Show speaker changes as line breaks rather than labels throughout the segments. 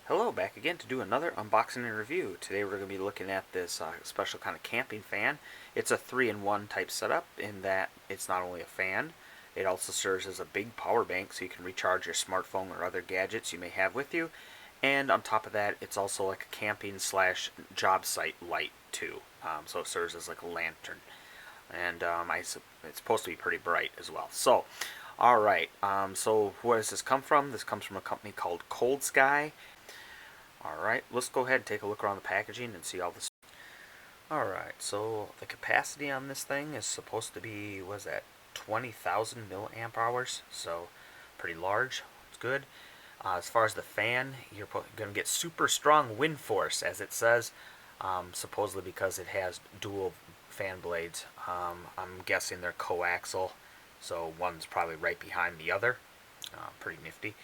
Hello, back again to do another unboxing and review. Today we're going to be looking at this special kind of camping fan. It's a 3-in-1 type setup in that it's not only a fan, it also serves as a big power bank so you can recharge your smartphone or other gadgets you may have with you. And on top of that, it's also like a camping slash job site light too. So it serves as like a lantern. And it's supposed to be pretty bright as well. So, alright, so where does this come from? This comes from a company called coldSky. Alright, let's go ahead and take a look around the packaging and see all this. Alright, so the capacity on this thing is supposed to be, what is that, 20,000 milliamp hours, so pretty large. It's good. As far as the fan, you're going to get super strong wind force, as it says, supposedly because it has dual fan blades. I'm guessing they're coaxial, so one's probably right behind the other. Pretty nifty.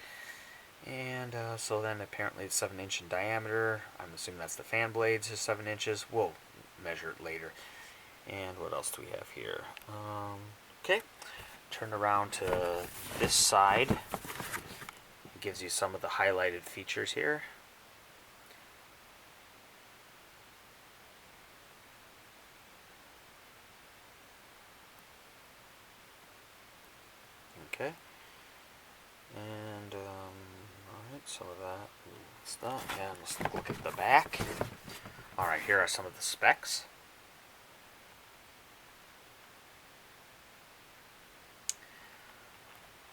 And so then apparently it's 7-inch in diameter. I'm assuming that's the fan blades is 7 inches. We'll measure it later. And what else do we have here? Okay, turn around to this side. It gives you some of the highlighted features here. Okay. And alright, some of that stuff. And let's look at the back. Alright, here are some of the specs.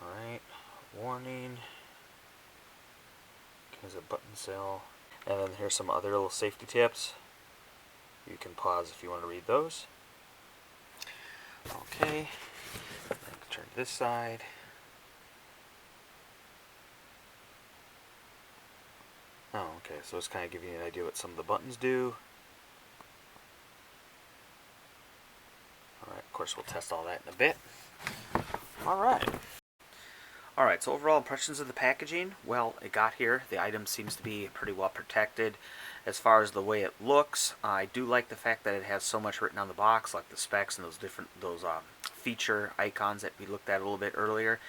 Alright, warning. Here's a button cell. And then here's some other little safety tips. You can pause if you want to read those. Okay, turn to this side. Oh, okay, so it's kind of giving you an idea what some of the buttons do. Alright, of course we'll test all that in a bit. Alright. Alright, so overall impressions of the packaging. Well, it got here. The item seems to be pretty well protected. As far as the way it looks, I do like the fact that it has so much written on the box, like the specs and those feature icons that we looked at a little bit earlier.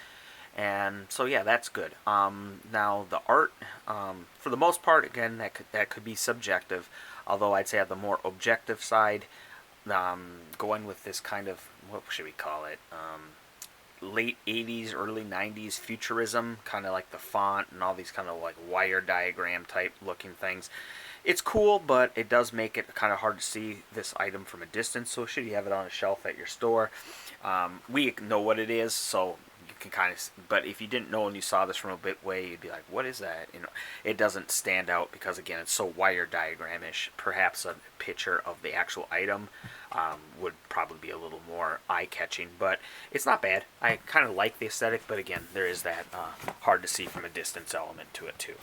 And so yeah, that's good. Now the art, for the most part, again, that could be subjective. Although I'd say on the more objective side, going with this kind of, what should we call it? Late 80s, early 90s futurism, kind of like the font and all these kind of like wire diagram type looking things. It's cool, but it does make it kind of hard to see this item from a distance. So should you have it on a shelf at your store, we know what it is, so you can kind of. But if you didn't know and you saw this from a bit away, you'd be like, "What is that?" You know, it doesn't stand out because again, it's so wire diagramish. Perhaps a picture of the actual item would probably be a little more eye-catching, but it's not bad. I kind of like the aesthetic, but again, there is that hard to see from a distance element to it too.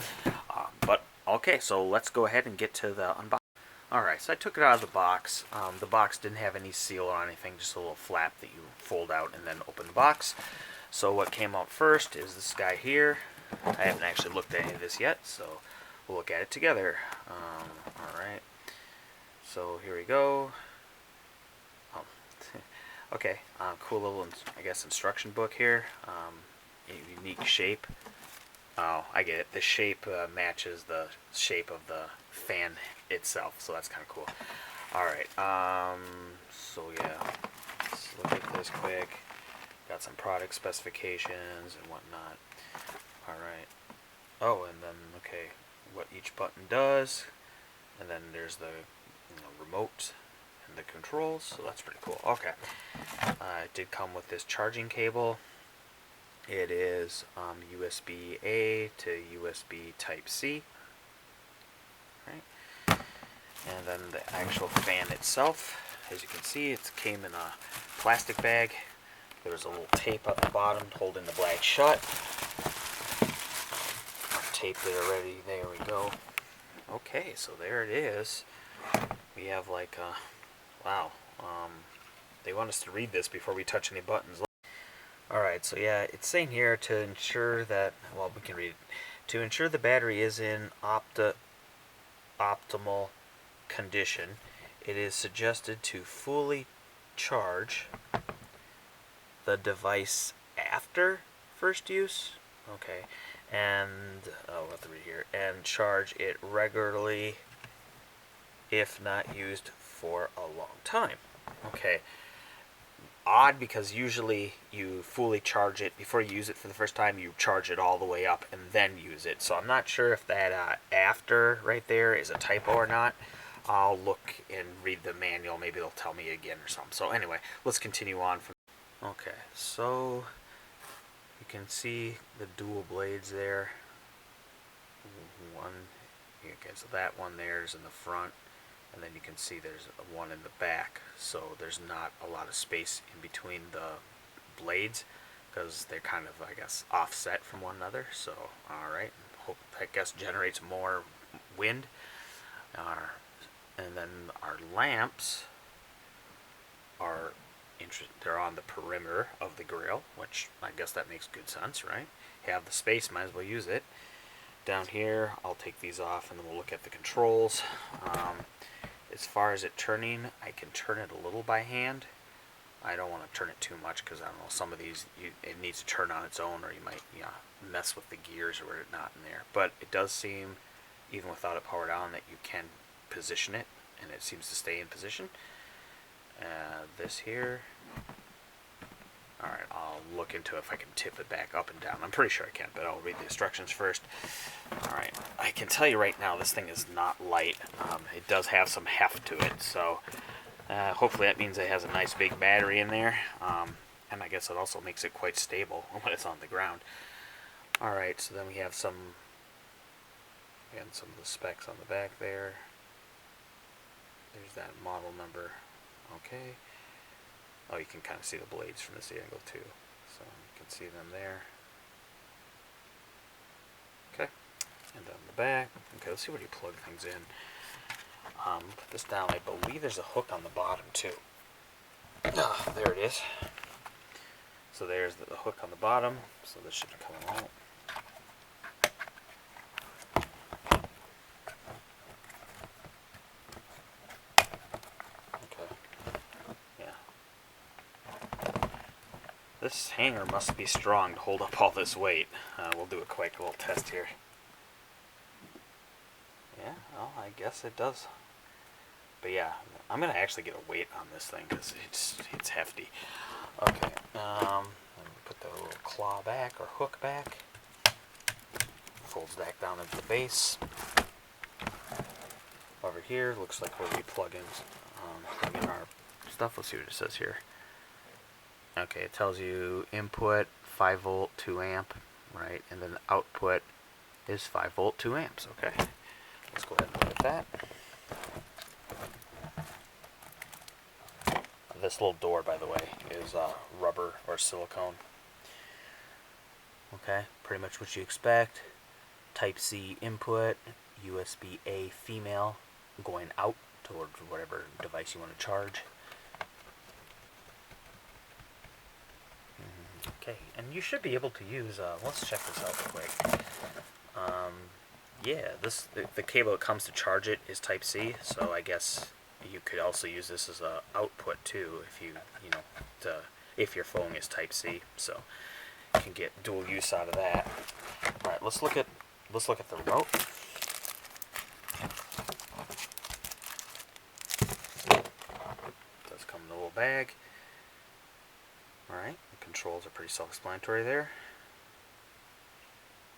But okay, so let's go ahead and get to the unboxing. Alright, so I took it out of the box. The box didn't have any seal or anything, just a little flap that you fold out and then open the box. So what came out first is this guy here. I haven't actually looked at any of this yet, so we'll look at it together. Alright, so here we go. Oh. Okay, cool little, I guess, instruction book here. A unique shape. Oh, I get it. The shape matches the shape of the fan itself, so that's kind of cool. Alright, so yeah, let's look at this quick. Got some product specifications and whatnot. Alright. Oh, and then, okay, what each button does. And then there's the remote and the controls, so that's pretty cool. Okay. It did come with this charging cable. It is USB-A to USB Type-C. Right. And then the actual fan itself, as you can see, it came in a plastic bag. There's a little tape at the bottom holding the bag shut. I've taped it already. There we go. Okay, so there it is. We have like a, wow. They want us to read this before we touch any buttons. Alright, so yeah, it's saying here to ensure that, well, we can read it. To ensure the battery is in optimal condition, it is suggested to fully charge the device after first use. Okay, and I'll have to read here, and charge it regularly if not used for a long time. Okay. Odd, because usually you fully charge it before you use it for the first time. You charge it all the way up and then use it. So I'm not sure if that after right there is a typo or not. I'll look and read the manual. Maybe they'll tell me again or something. So anyway, let's continue on from. Okay, so you can see the dual blades there. One, okay, so that one there is in the front. And then you can see there's one in the back, so there's not a lot of space in between the blades because they're kind of, I guess, offset from one another. So, alright, hope I guess generates more wind. And then our lamps are they're on the perimeter of the grill, which I guess that makes good sense, right? Have the space, might as well use it. Down here, I'll take these off and then we'll look at the controls. As far as it turning, I can turn it a little by hand. I don't want to turn it too much because I don't know, some of these it needs to turn on its own, or you might mess with the gears or not in there. But it does seem, even without it powered on, that you can position it, and it seems to stay in position. This here. Alright, I'll look into if I can tip it back up and down. I'm pretty sure I can, but I'll read the instructions first. Alright, I can tell you right now this thing is not light. It does have some heft to it, so hopefully that means it has a nice big battery in there. And I guess it also makes it quite stable when it's on the ground. Alright, so then we have some of the specs on the back there. There's that model number. Okay. Oh, you can kind of see the blades from this angle too. So you can see them there. Okay. And down the back. Okay, let's see where you plug things in. Put this down. I believe there's a hook on the bottom too. There it is. So there's the hook on the bottom. So this should come out. This hanger must be strong to hold up all this weight. We'll do a quick little test here. Yeah, well, I guess it does. But yeah, I'm going to actually get a weight on this thing because it's hefty. Okay, put the little claw back or hook back. Folds back down into the base. Over here, looks like where we plug in our stuff. Let's see what it says here. Okay, it tells you input 5 volt 2 amp, right? And then output is 5 volt 2 amps. Okay, let's go ahead and look at that. This little door, by the way, is rubber or silicone. Okay, pretty much what you expect. Type C input, USB A female, going out towards whatever device you want to charge. Okay, and you should be able to use, let's check this out real quick. Yeah, the cable that comes to charge it is Type C, so I guess you could also use this as a output too if your phone is Type C, so you can get dual use out of that. All right, let's look at the remote. It does come in a little bag. Alright, the controls are pretty self-explanatory there.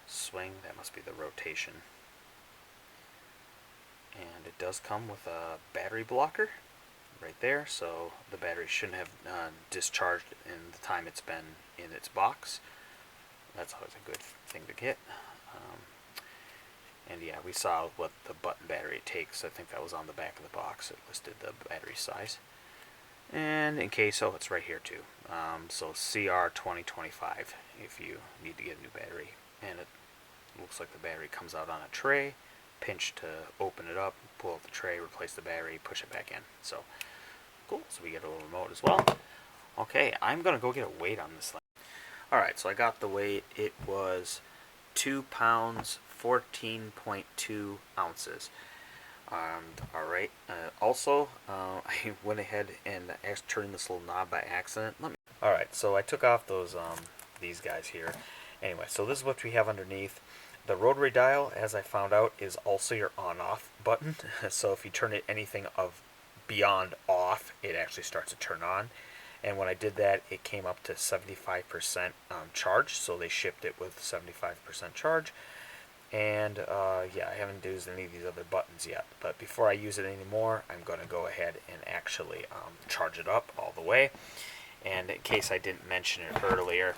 Swing, that must be the rotation. And it does come with a battery blocker right there, so the battery shouldn't have discharged in the time it's been in its box. That's always a good thing to get. And yeah, we saw what the button battery it takes. I think that was on the back of the box. It listed the battery size. And in case, it's right here too. So CR2025 if you need to get a new battery. And it looks like the battery comes out on a tray. Pinch to open it up, pull out the tray, replace the battery, push it back in. So cool. So we get a little remote as well. Okay, I'm gonna go get a weight on this thing. Alright, so I got the weight. It was 2 pounds 14.2 ounces. Alright, also, I went ahead and turned this little knob by accident. Alright, so I took off those these guys here, Anyway, so this is what we have underneath. The rotary dial, as I found out, is also your on-off button. So if you turn it anything of beyond off, it actually starts to turn on. And when I did that, it came up to 75% charge. So they shipped it with 75% charge. And yeah, I haven't used any of these other buttons yet. But before I use it anymore, I'm going to go ahead and actually charge it up all the way. And in case I didn't mention it earlier,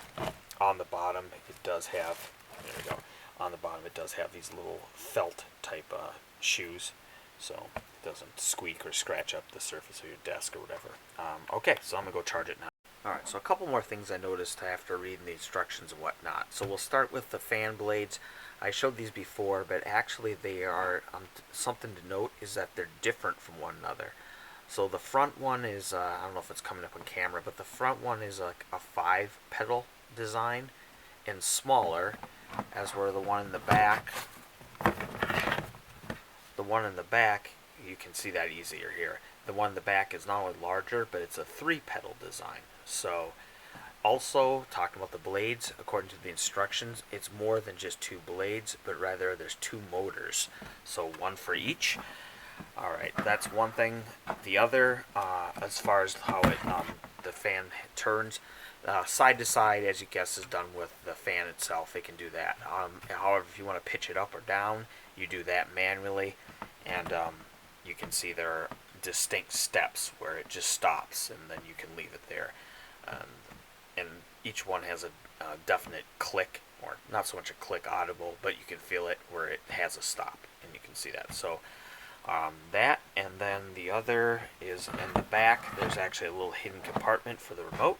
on the bottom it does have, there we go, on the bottom it does have these little felt type shoes, so it doesn't squeak or scratch up the surface of your desk or whatever. Okay, so I'm going to go charge it now. Alright, so a couple more things I noticed after reading the instructions and whatnot. So we'll start with the fan blades. I showed these before, but actually they are, something to note is that they're different from one another. So the front one is, I don't know if it's coming up on camera, but the front one is like a 5-pedal design and smaller, as where the one in the back, you can see that easier here. The one in the back is not only larger, but it's a 3-pedal design. So also, talking about the blades, according to the instructions, it's more than just 2 blades, but rather there's 2 motors. So one for each. Alright, that's one thing. The other, as far as how it, the fan turns, side to side, as you guess, is done with the fan itself. It can do that. However, if you want to pitch it up or down, you do that manually. And you can see there are distinct steps where it just stops, and then you can leave it there. And each one has a definite click, or not so much a click audible, but you can feel it where it has a stop, and you can see that. So that, and then the other is in the back. There's actually a little hidden compartment for the remote,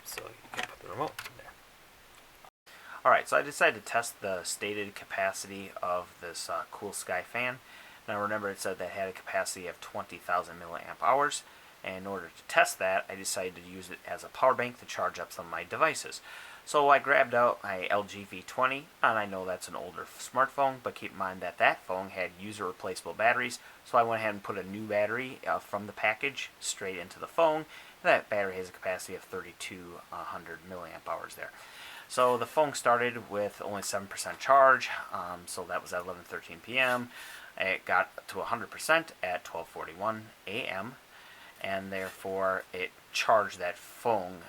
so you can put the remote in there. Alright, so I decided to test the stated capacity of this coldSky fan. Now remember, it said that it had a capacity of 20,000 milliamp hours. And in order to test that, I decided to use it as a power bank to charge up some of my devices. So I grabbed out my LG V20, and I know that's an older smartphone, but keep in mind that that phone had user replaceable batteries, so I went ahead and put a new battery from the package straight into the phone. That battery has a capacity of 3,200 milliamp hours there. So the phone started with only 7% charge, so that was at 11:13 p.m. It got to 100% at 12:41 a.m., and therefore it charged that phone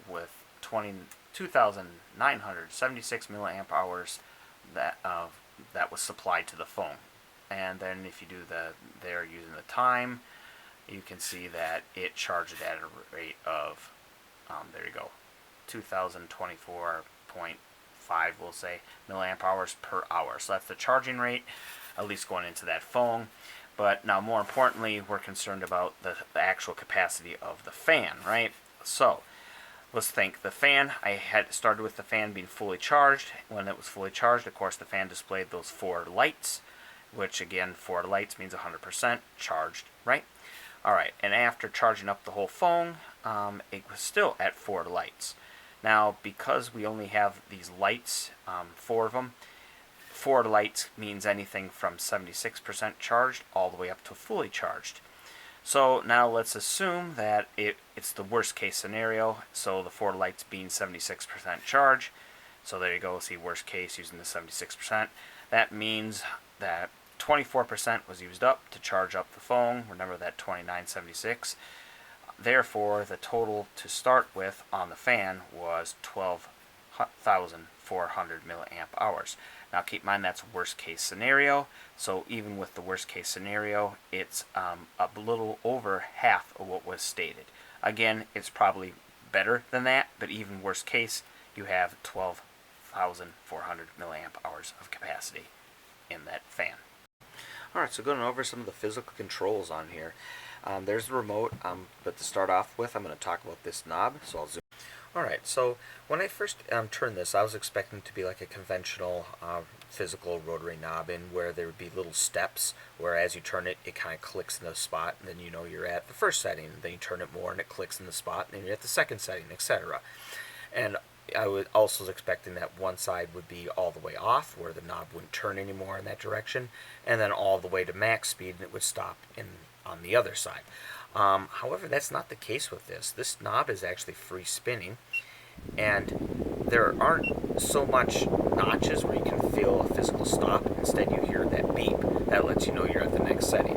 with 2,976 milliamp hours that was supplied to the phone. And then if you do there using the time, you can see that it charged at a rate of, there you go, 2,024.5, we'll say, milliamp hours per hour. So that's the charging rate, at least going into that phone. But now, more importantly, we're concerned about the actual capacity of the fan, right? So let's think. The fan, I had started with the fan being fully charged. When it was fully charged, of course, the fan displayed those 4 lights, which again, 4 lights means 100% charged, right? All right, and after charging up the whole phone, it was still at 4 lights. Now, because we only have these lights, 4 of them, 4 lights means anything from 76% charged all the way up to fully charged. So now let's assume that it's the worst case scenario, so the 4 lights being 76% charge. So there you go, see worst case using the 76%. That means that 24% was used up to charge up the phone. Remember that 2976. Therefore, the total to start with on the fan was 12,400 milliamp hours. Now keep in mind that's worst case scenario, so even with the worst case scenario, it's a little over half of what was stated. Again, it's probably better than that, but even worst case, you have 12,400 milliamp hours of capacity in that fan. Alright, so going over some of the physical controls on here. There's the remote, but to start off with, I'm going to talk about this knob, so I'll zoom. Alright, so when I first turned this, I was expecting it to be like a conventional physical rotary knob, in where there would be little steps where as you turn it, it kind of clicks in the spot, and then you know you're at the first setting, and then you turn it more and it clicks in the spot, and then you're at the second setting, etc. And I was also expecting that one side would be all the way off, where the knob wouldn't turn anymore in that direction, and then all the way to max speed, and it would stop on the other side. However, that's not the case with this. This knob is actually free spinning, and there aren't so much notches where you can feel a physical stop. Instead, you hear that beep. That lets you know you're at the next setting.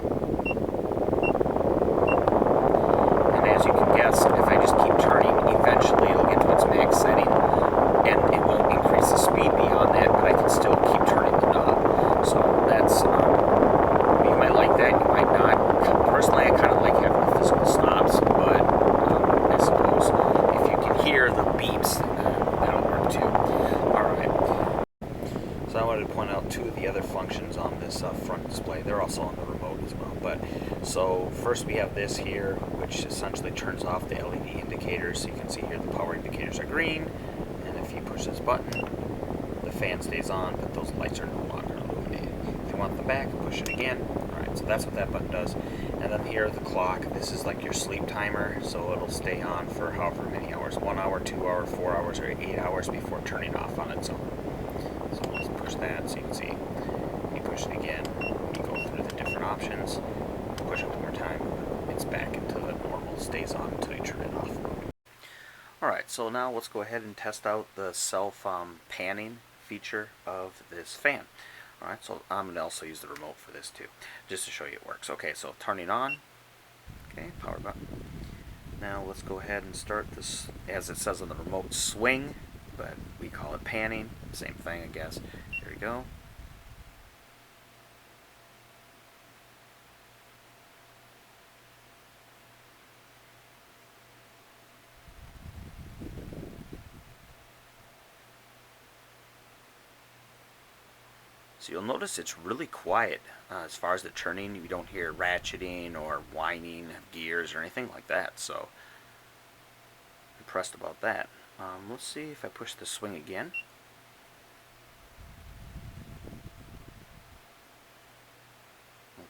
And as you can guess, if I just keep turning, eventually it'll get to its max setting, and it won't increase the speed beyond that, but I can still keep turning the knob. So that's, you might like that, you might not. Personally, I kind of like having the physical stops, but I suppose if you can hear the beeps, that'll work too. Alright. So I wanted to point out two of the other functions on this front display. They're also on the remote as well. But so first we have this here, which essentially turns off the LED indicators. So you can see here the power indicators are green, and if you push this button, the fan stays on, but those lights are no longer illuminated. If you want them back, push it again. Alright, so that's what that button does. And then here the clock, this is like your sleep timer, so it'll stay on for however many hours, 1 hour, 2 hours, 4 hours, or 8 hours before turning off on its own. So let's push that so you can see. You push it again, you go through the different options, push it one more time, it's back into the normal, stays on until you turn it off. Alright, so now let's go ahead and test out the self panning feature of this fan. Alright, so I'm going to also use the remote for this too, just to show you it works. Okay, so turning on, okay, power button. Now let's go ahead and start this, as it says on the remote, swing, but we call it panning, same thing I guess. Here we go. So you'll notice it's really quiet as far as the turning. You don't hear ratcheting or whining gears or anything like that. So impressed about that. Let's see if I push the swing again.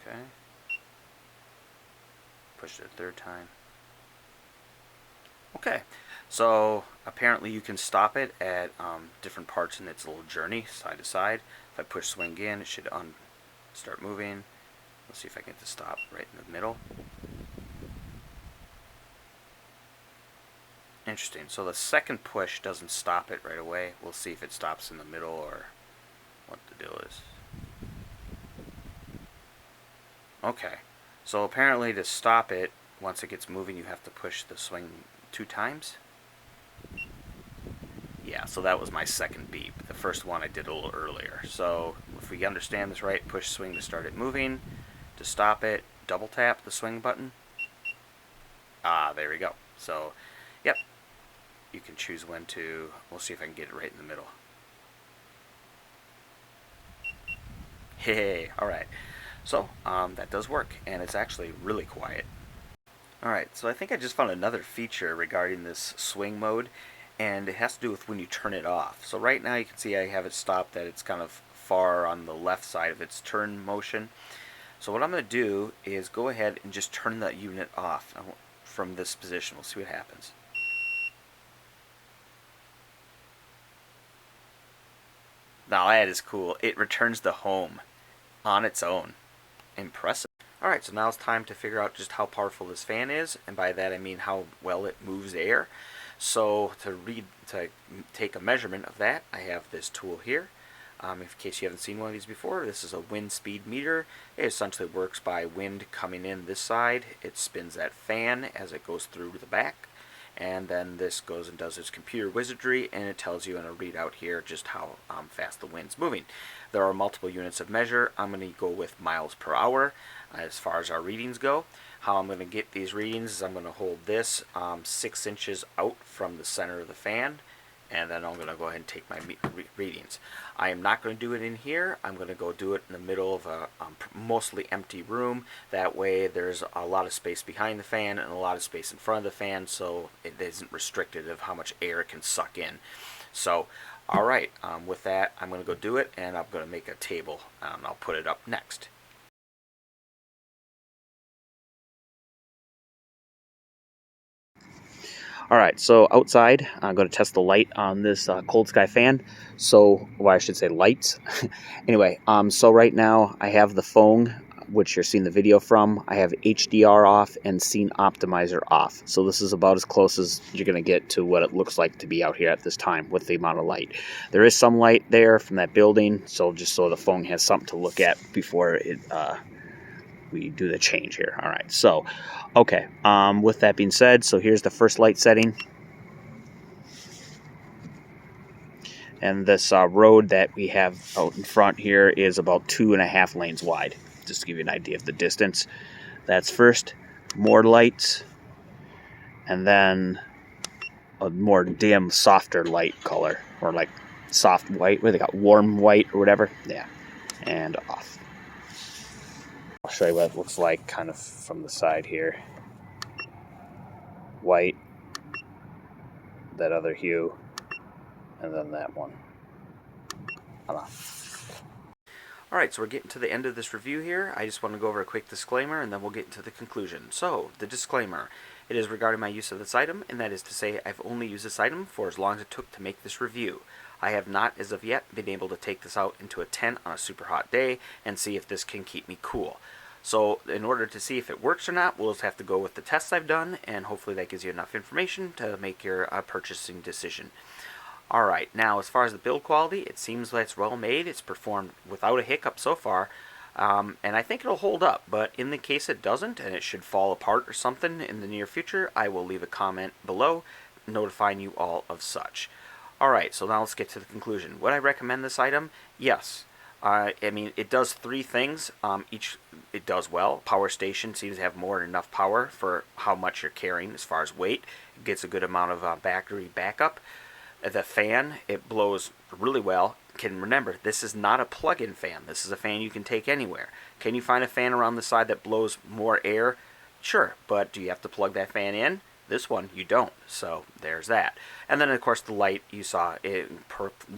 Okay. Push it a third time. Okay. So apparently you can stop it at different parts in its little journey, side to side. If I push swing again, it should start moving. Let's see if I can get to stop right in the middle. Interesting. So the second push doesn't stop it right away. We'll see if it stops in the middle or what the deal is. Okay. So apparently to stop it, once it gets moving, you have to push the swing 2 times. Yeah, so that was my second beep. The first one I did a little earlier. So if we understand this right, push swing to start it moving. To stop it, double tap the swing button. Ah, there we go. So, yep. You can choose when to, we'll see if I can get it right in the middle. Hey, alright. So, that does work, and it's actually really quiet. Alright, so I think I just found another feature regarding this swing mode, and it has to do with when you turn it off. So right now you can see I have it stopped that it's kind of far on the left side of its turn motion. So what I'm going to do is go ahead and just turn that unit off from this position. We'll see what happens. Now that is cool. It returns to home on its own. Impressive. Alright, so now it's time to figure out just how powerful this fan is, and by that I mean how well it moves air. So to take a measurement of that, I have this tool here. In case you haven't seen one of these before, this is a wind speed meter. It essentially works by wind coming in this side. It spins that fan as it goes through the back, and then this goes and does its computer wizardry, and it tells you in a readout here just how fast the wind's moving. There are multiple units of measure. I'm going to go with miles per hour as far as our readings go. How I'm going to get these readings is I'm going to hold this 6 inches out from the center of the fan, and then I'm going to go ahead and take my readings. I am not going to do it in here. I'm going to go do it in the middle of a mostly empty room. That way there's a lot of space behind the fan and a lot of space in front of the fan, so it isn't restricted of how much air it can suck in. So, alright, with that, I'm going to go do it, and I'm going to make a table, and I'll put it up next. Alright, so outside, I'm going to test the light on this coldSky fan. So, well, I should say lights. Anyway, so right now I have the phone which you're seeing the video from, I have HDR off and Scene Optimizer off. So this is about as close as you're going to get to what it looks like to be out here at this time with the amount of light. There is some light there from that building, so just so the phone has something to look at before we do the change here. All right, so, okay, with that being said, so here's the first light setting. And this road that we have out in front here is about 2.5 lanes wide, just to give you an idea of the distance. That's first, more lights, and then a more dim, softer light color, or like soft white, where they got warm white or whatever. Yeah, and off. I'll show you what it looks like kind of from the side here. White, that other hue, and then that one. Alright, so we're getting to the end of this review here. I just want to go over a quick disclaimer and then we'll get into the conclusion. So, the disclaimer. It is regarding my use of this item, and that is to say I've only used this item for as long as it took to make this review. I have not, as of yet, been able to take this out into a tent on a super hot day and see if this can keep me cool. So, in order to see if it works or not, we'll just have to go with the tests I've done, and hopefully that gives you enough information to make your purchasing decision. Alright, now as far as the build quality, it seems that it's well made. It's performed without a hiccup so far, and I think it'll hold up, but in the case it doesn't and it should fall apart or something in the near future, I will leave a comment below notifying you all of such. Alright, so now let's get to the conclusion. Would I recommend this item? Yes. I mean, it does 3 things. It does well. Power station seems to have more than enough power for how much you're carrying as far as weight. It gets a good amount of battery backup. The fan, it blows really well. Remember, this is not a plug-in fan. This is a fan you can take anywhere. Can you find a fan around the side that blows more air? Sure, but do you have to plug that fan in? This one, you don't. So, there's that. And then, of course, the light, you saw, it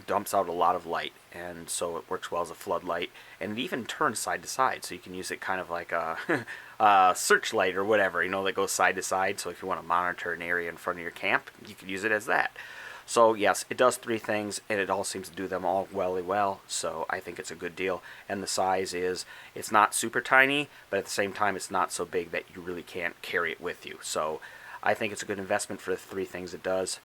dumps out a lot of light. And so it works well as a floodlight. And it even turns side to side, so you can use it kind of like a searchlight or whatever, you know, that goes side to side. So if you want to monitor an area in front of your camp, you can use it as that. So yes, it does 3 things, and it all seems to do them all well, so I think it's a good deal. And the size is, it's not super tiny, but at the same time it's not so big that you really can't carry it with you. So I think it's a good investment for the 3 things it does.